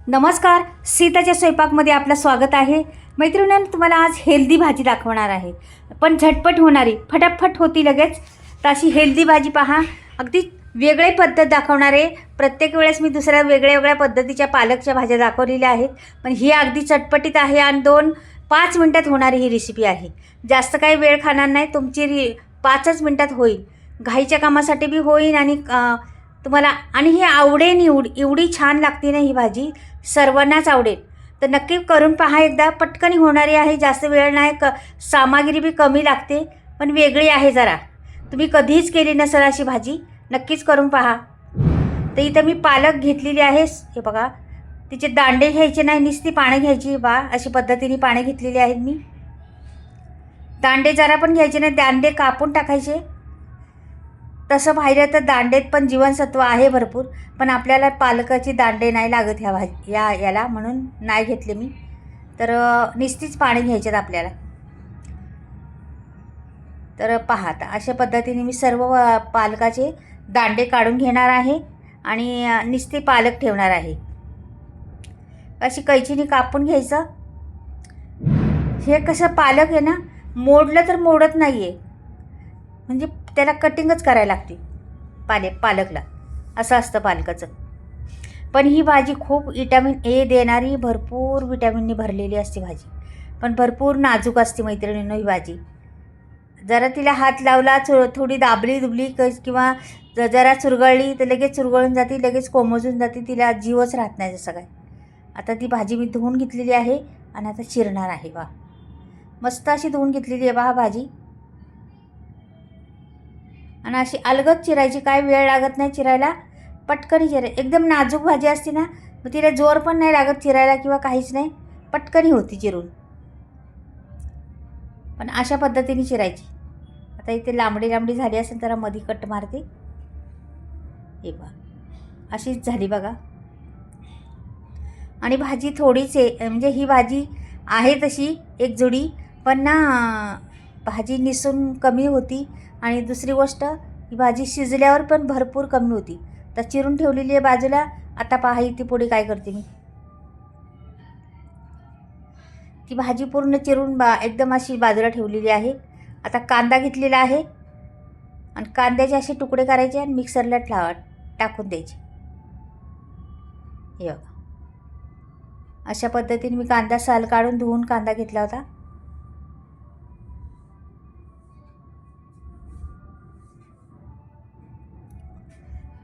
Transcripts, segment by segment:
नमस्कार, सीताच्या स्वयंपाकमध्ये आपलं स्वागत आहे. मैत्रिणींनो, तुम्हाला आज हेल्दी भाजी दाखवणार आहे, पण झटपट होणारी, फटाफट होती लगेच. तर अशी हेल्दी भाजी पहा. अगदी वेगळी पद्धत दाखवणार आहे. प्रत्येक वेळेस मी दुसऱ्या वेगळ्या पद्धतीच्या पालकच्या भाज्या दाखवलेल्या आहेत, पण ही अगदी चटपटीत आहे आणि 2-5 मिनटात होणारी ही रेसिपी आहे. जास्त काही वेळ खाणार नाही, तुमची 5च मिनटात होईल. घाईच्या कामासाठी बी होईल आणि तुम्हाला आणि हे आवडेल. एवढी छान लागते ना ही भाजी, सर्वांनाच आवडेल. तर नक्की करून पहा एकदा. पटकन होणारी आहे, जास्त वेळ नाही, सामग्री बी कमी लागते, पण वेगळी आहे जरा. तुम्ही कधीच केली नसेल अशी भाजी, नक्कीच करून पहा. तर इथं मी पालक घेतलेली आहे. हे बघा, तिचे दांडे घ्यायचे नाही, नुसती पानं घ्यायची. अशी पद्धतीने पाने घेतलेली आहेत मी. दांडे जरा पण घ्यायचे नाही, दांडे कापून टाकायचे. तसं पाहिलं तर दांडेत पण जीवनसत्व आहे भरपूर, पण आपल्याला पालकाची दांडे नाही लागत याला, म्हणून नाही घेतले मी. तर नुसतीच पाणी घ्यायच्यात आपल्याला. तर पहा, आता अशा पद्धतीने मी सर्व पालकाचे दांडे काढून घेणार आहे आणि नुसते पालक ठेवणार आहे. अशी कैचीने कापून घ्यायचं. हे कसं पालक आहे ना, मोडलं तर मोडत नाही आहे, म्हणजे त्याला कटिंगच करायला लागते पालकला. असं असतं पालकाचं. पण ही भाजी खूप विटॅमिन ए देणारी, भरपूर विटॅमिननी भरलेली असते भाजी, पण भरपूर नाजूक असते मैत्रिणींनो ही भाजी. जरा तिला हात लावला, थोडी दाबली दुबली किंवा जरा चुरगळली तर लगेच चुरगळून जाते, लगेच कोमजून जाते, तिला जीवच राहत नाही जसं काय. आता ती भाजी मी धुवून घेतलेली आहे आणि आता चिरणार आहे. मस्त अशी धुवून घेतलेली आहे भाजी. आणि अशी अलगद चिरायची, काय वेळ लागत नाही चिरायला, पटकनी एकदम नाजूक भाजी असते ना, मग तिला जोर पण नाही लागत चिरायला किंवा काहीच नाही, पटकनी होती चिरून. पण अशा पद्धतीने चिरायची. आता इथे लांबडी झाली असेल तर मध्ये कट मारते. हे बघा, अशीच झाली बघा. आणि भाजी थोडीच आहे, म्हणजे ही भाजी आहे तशी एक जुडी, पण ना भाजी निसून कमी होती. आणि दुसरी गोष्ट, ही भाजी शिजल्यावर पण भरपूर कमी होती. तर चिरून ठेवलेली आहे बाजूला. आता पहा इथे पुढे काय करते मी. ती भाजी पूर्ण चिरून एकदम अशी बाजूला ठेवलेली आहे. आता कांदा घेतलेला आहे आणि कांद्याचे असे तुकडे करायचे आणि मिक्सरला टाकून द्यायचे. हे बघा, अशा पद्धतीने मी कांदा साल काढून धुवून कांदा घेतला होता.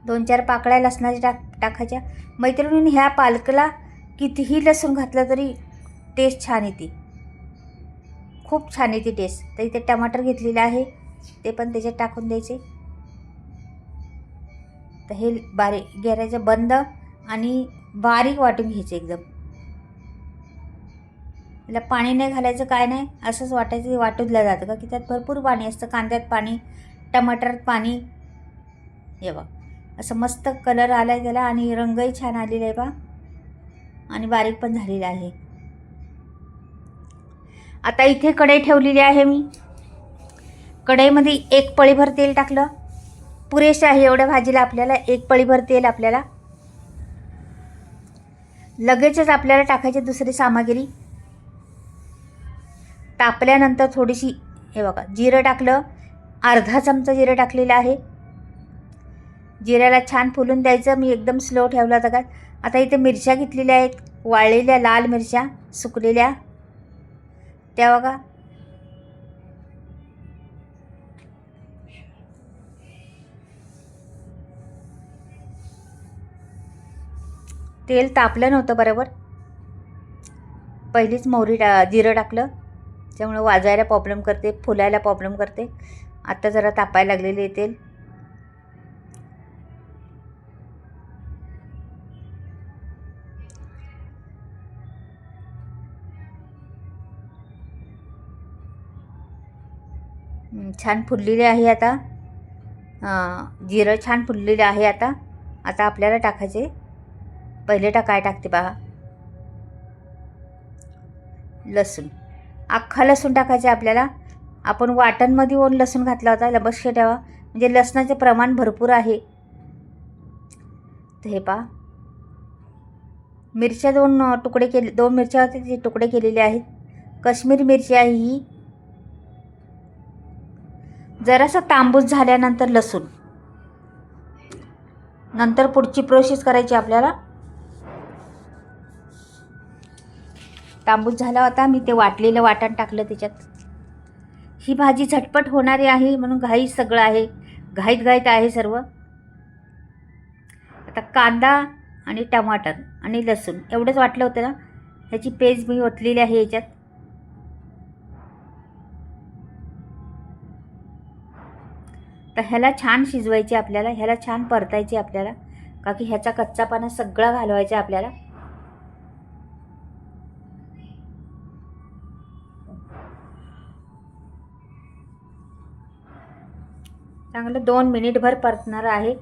दोन चार पाकळ्या लसणाच्या टाकायच्या. मैत्रिणींनी ह्या पालकला कितीही लसूण घातलं तरी टेस्ट छान येते, खूप छान येते टेस्ट. तर इथे टमाटर घेतलेले आहे, ते पण त्याच्यात टाकून द्यायचे. तर हे बारीक गॅसचं बंद आणि बारीक वाटून घ्यायचे एकदम. त्याला पाणी नाही घालायचं, काय नाही, असंच वाटायचं. वाटूनलं जातं का की त्यात भरपूर पाणी असतं. कांद्यात पाणी, टमाटरात पाणी. हे बघ, असं मस्त कलर आला आहे त्याला आणि रंगही छान आलेला आहे आणि बारीक पण झालेला आहे. आता इथे कढई ठेवलेली आहे मी. कढईमध्ये 1 पळीभर तेल टाकलं. पुरेसे आहे एवढ्या भाजीला आपल्याला 1 पळीभर तेल. आपल्याला लगेचच आपल्याला टाकायची दुसरी सामग्री. तापल्यानंतर थोडीशी, हे बघा, जिरं टाकलं. अर्धा चमचा जिरं टाकलेलं आहे. जिऱ्याला छान फुलून द्यायचं. मी एकदम स्लो ठेवला होता. आता इथे मिरच्या घेतलेल्या आहेत, वाळलेल्या लाल मिरच्या सुकलेल्या, त्या बघा. तेल तापलं नव्हतं बरोबर, पहिलीच जिरं टाकलं, त्यामुळे वाजायला प्रॉब्लेम करते, फुलायला प्रॉब्लेम करते. आता जरा तापायला लागलेले तेल. छान फुललेले आहे आता. जिरं छान फुललेलं आहे आता. आता आपल्याला टाकायचे, पहिले काय टाकते पहा, लसूण. अख्खा लसूण टाकायचे आपल्याला. आपण वाटणमध्ये ओन लसूण घातला होता, लक्ष ठेवा, म्हणजे लसणाचे प्रमाण भरपूर आहे. तर हे पहा, मिरच्या दोन मिरच्या होते ते तुकडे केलेले आहेत. काश्मीरी मिरची आहे ही. जरासा तांबूस झाल्यानंतर लसूण. नंतर पुढची प्रोसेस करायची आपल्याला. तांबूस झाला होता, मी ते वाटलेलं वाटण टाकलं त्याच्यात. ही भाजी झटपट होणारी आहे म्हणून घाई सगळं आहे, घाईत आहे सर्व. आता कांदा आणि टमाटर आणि लसूण एवढंच वाटलं होतं ना, ह्याची पेस्ट मी ओतलेली आहे याच्यात. तर ह्याला छान शिजवायचे आपल्याला, ह्याला छान परतायचे आपल्याला, का की ह्याचा कच्चापणा सगळा घालवायचा आपल्याला. चांगलं 2 मिनिटभर परतणार आहे.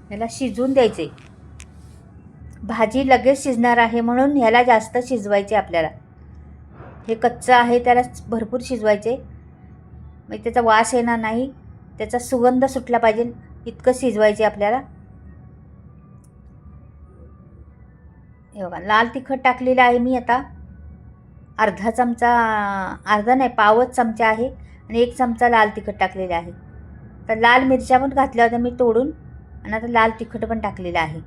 ह्याला शिजवून द्यायचे. भाजी लगेच शिजणार आहे म्हणून ह्याला जास्त शिजवायचे आपल्याला. हे कच्चं आहे त्याला भरपूर शिजवायचे, म्हणजे त्याचा वास येणार नाही, त्याचा सुगंध सुटला पाहिजे इतकं शिजवायचे आपल्याला. हे बघा, लाल तिखट टाकलेलं आहे मी आता. अर्धा चमचा, अर्धा नाही पावच चमचा आहे, आणि 1 चमचा लाल तिखट टाकलेलं आहे. तर लाल मिरच्या पण घातल्या होत्या मी तोडून, आणि आता लाल तिखट पण टाकलेलं आहे.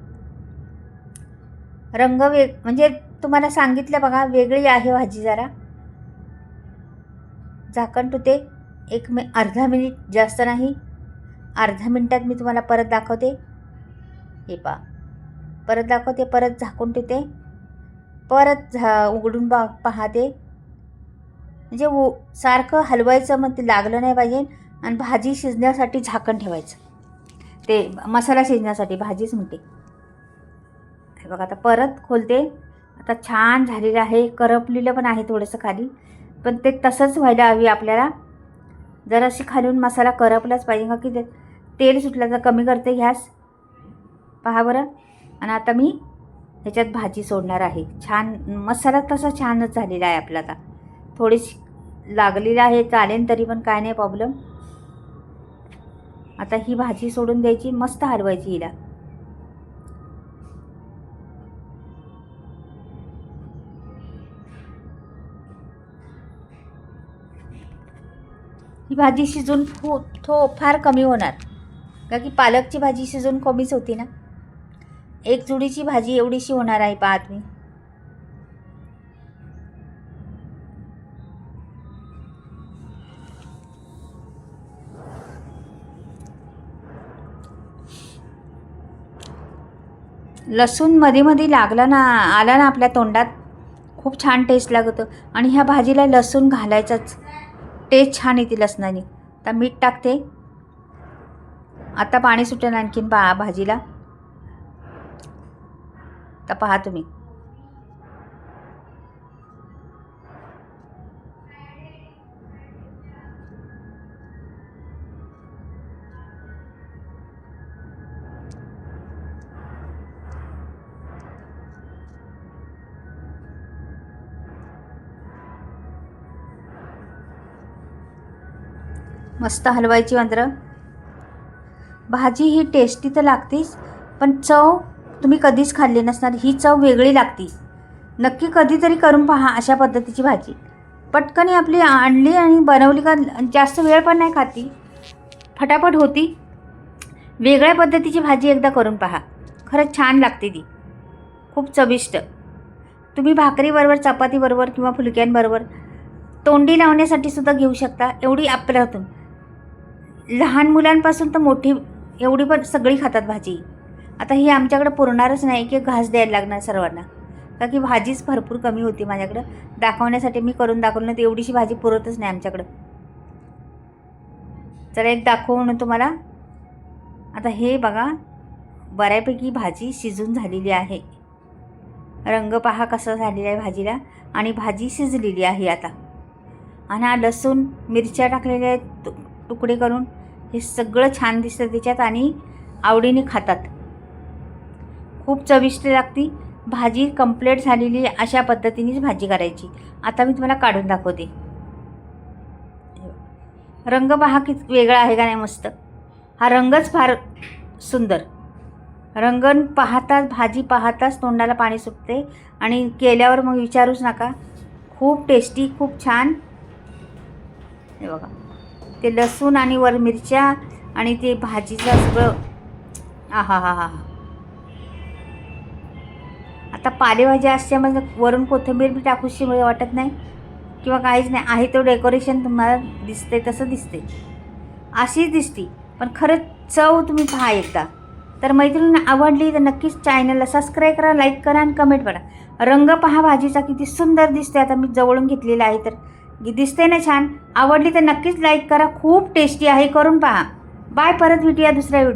रंग म्हणजे तुम्हाला सांगितलं बघा, वेगळी आहे भाजी जरा. झाकण ठेवते अर्धा मिनिट, जास्त नाही, अर्धा मिनिटात मी तुम्हाला परत दाखवते. हे परत दाखवते, परत झाकून ठेवते, परत उघडून पाहते. म्हणजे सारखं हलवायचं, मग ते लागलं नाही पाहिजे. आणि भाजी शिजण्यासाठी झाकण ठेवायचं, ते मसाला शिजण्यासाठी, भाजीच म्हणते. हे बघा, आता परत खोलते. आता छान झालेलं आहे, करपलेलं पण आहे थोडंसं खाली, पण ते तसंच व्हायला हवी आपल्याला. जराशी खालून मसाला करपलाच पाहिजे, का की तेल सुटलं तर कमी करते गॅस, पहा बरं. आणि आता मी ह्याच्यात भाजी सोडणार आहे. छान मसाला तसा छानच झालेला आहे आपला. आता थोडीशी लागलेली आहे, चालेल तरी पण काय नाही प्रॉब्लेम. आता ही भाजी सोडून द्यायची, मस्त हलवायची हिला. ही भाजी शिजून फार कमी होणार, का की पालकची भाजी शिजून कमीच होती ना. 1 जुडीची भाजी एवढीशी होणार आहे, पहा तुम्ही. लसूण मध्ये मध्ये लागला ना, आला ना आपल्या तोंडात, खूप छान टेस्ट लागतं. आणि ह्या भाजीला लसूण घालायचाच, टेस्ट छान येते लसणाने. आता मीठ टाकते. आता पाणी सुटेल आणखीन भाजीला. तर पहा तुम्ही, मस्त हलवायची मात्र. भाजी ही टेस्टी तर लागतेच, पण चव तुम्ही कधीच खाल्ली नसणार, ही चव वेगळी लागते. नक्की कधीतरी करून पहा अशा पद्धतीची भाजी. पटकन आपली आणली आणि बनवली का जास्त वेळ पण नाही खाती, फटाफट होती. वेगळ्या पद्धतीची भाजी एकदा करून पहा, खरंच छान लागते ती, खूप चविष्ट. तुम्ही भाकरीबरोबर, चपातीबरोबर किंवा फुलक्यांबरोबर तोंडी लावण्यासाठी सुद्धा घेऊ शकता. एवढी अप्रतिम, लहान मुलांपासून तर मोठी एवढी पण सगळी खातात भाजी. आता ही आमच्याकडे पुरणारच नाही की घास द्यायला लागणार सर्वांना, का की भाजीच भरपूर कमी होती माझ्याकडं. दाखवण्यासाठी मी करून दाखवलं, तर एवढीशी भाजी पुरतच नाही आमच्याकडं. चला एक दाखवून तुम्हाला. आता हे बघा, बऱ्यापैकी भाजी शिजून झालेली आहे. रंग पहा कसा झालेला आहे भाजीला, आणि भाजी शिजलेली आहे आता. आणि हा लसूण मिरच्या टाकलेल्या आहेत तुकडे करून, हे सगळं छान दिसतं त्याच्यात, आणि आवडीने खातात. खूप चविष्ट लागते भाजी. कंप्लीट झालेली अशा पद्धतीनेच भाजी करायची. आता मी तुम्हाला काढून दाखवते. रंग पहा किती वेगळा आहे का नाही, मस्त. हा रंगच फार सुंदर. रंगण पाहताच, भाजी पाहताच तोंडाला पाणी सुटते आणि केल्यावर मग विचारूच नका. खूप टेस्टी, खूप छान. हे बघा, ते लसूण आणि वर मिरच्या आणि ते भाजीचं सगळं, आहा हा हा. आता पालेभाज्या असल्यामुळे वरून कोथिंबीर बी टाकूशी वाटत नाही किंवा काहीच नाही. आहे तो डेकोरेशन तुम्हाला दिसते तसं दिसते, अशीच दिसते. पण खरंच चव तुम्ही पहा एकदा. तर मैत्रिणींना आवडली तर नक्कीच चॅनलला सबस्क्राईब करा, लाईक करा आणि कमेंट करा. रंग पहा भाजीचा किती सुंदर दिसते. आता मी जवळून घेतलेला आहे तर दिसते ना छान. आवडली तर नक्कीच लाईक करा. खूप टेस्टी आहे, करून पहा. बाय. परत भेटूया दुसऱ्या व्हिडिओ.